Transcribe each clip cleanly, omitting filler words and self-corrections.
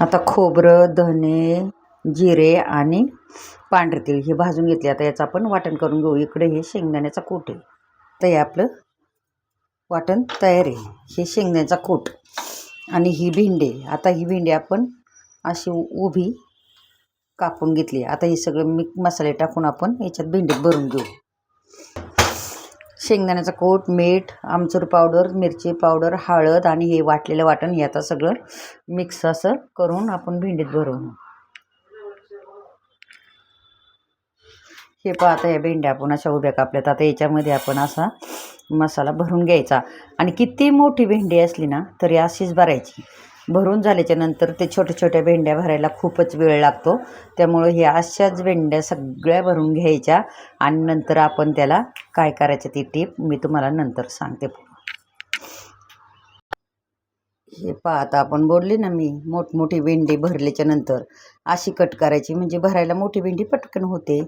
आता खोबरं, धने, जिरे आणि पांढरे तीळ हे भाजून घेतले. आता याचं आपण वाटण करून घेऊ. इकडे हे शेंगदाण्याचा कूट आहे. तर हे आपलं वाटण तयार आहे. हे शेंगदाण्याचा कूट आणि ही भेंडी. आता ही भेंडी आपण अशी उभी कापून घेतली. आता हे सगळं मसाले टाकून आपण याच्यात भेंडीत भरून घेऊ. शेंगदाण्याचा कूट, मीठ, आमचूर पावडर, मिरची पावडर, हळद आणि हे वाटलेलं वाटण हे आता सगळं मिक्स असं करून आपण भेंडीत भरून. हे पहा, आता या भेंड्या आपण अशा उभ्या कापल्यात. आता याच्यामध्ये आपण असा मसाला भरून घ्यायचा आणि किती मोठी भेंडी असली ना तरी अशीच भरायची. भरून झाल्याच्या नंतर ते छोट्या छोट्या भेंड्या भरायला खूपच वेळ लागतो. त्यामुळे हे अशाच भेंड्या सगळ्या भरून घ्यायच्या आणि नंतर आपण त्याला काय करायचं ती टीप मी तुम्हाला नंतर सांगते. हे पहा, आता आपण बोलले ना मी मोठमोठी भेंडी भरल्याच्या नंतर अशी कट करायची म्हणजे भरायला मोठी भेंडी पटकन होते.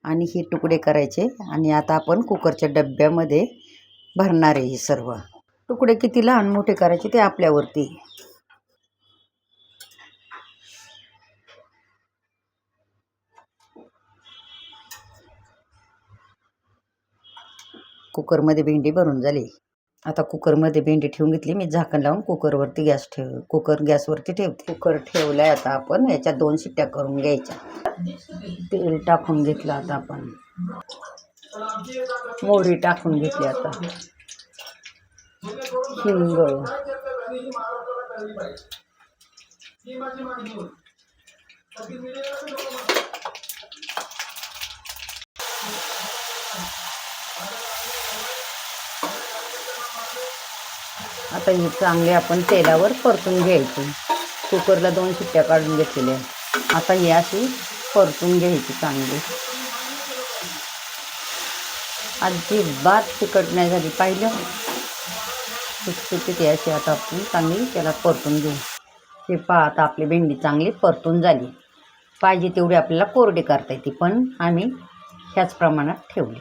आणि हे तुकडे करायचे आणि आता आपण कुकरच्या डब्यामध्ये भरणार आहे. हे सर्व तुकडे किती लहान मोठे करायचे ते आपल्यावरती. कुकरमध्ये भेंडी भरून झाली. आता कुकरमध्ये भेंडी ठेवून घेतली. मी झाकण लावून कुकरवरती कुकर गॅसवरती ठेवते. कुकर ठेवलाय. आता आपण याच्या 2 शिट्ट्या करून घ्यायच्या. तेल टाकून घेतलं. आता आपण मोहरी टाकून घेतली. आता हिंग, आता हे चांगले आपण तेलावर परतून घ्यायचे. कुकरला 2 शिट्ट्या काढून घेतलेल्या. आता ही अशी परतून घ्यायची चांगली. अजिबात तिखट नाही झाली पाहिलं. सुटसुटीत अशी आता आपण चांगली त्याला परतून घेऊ. हे पहा, आता आपली भेंडी चांगली परतून झाली. पाहिजे तेवढी आपल्याला कोरडी करता येते पण आम्ही ह्याच प्रमाणात ठेवली.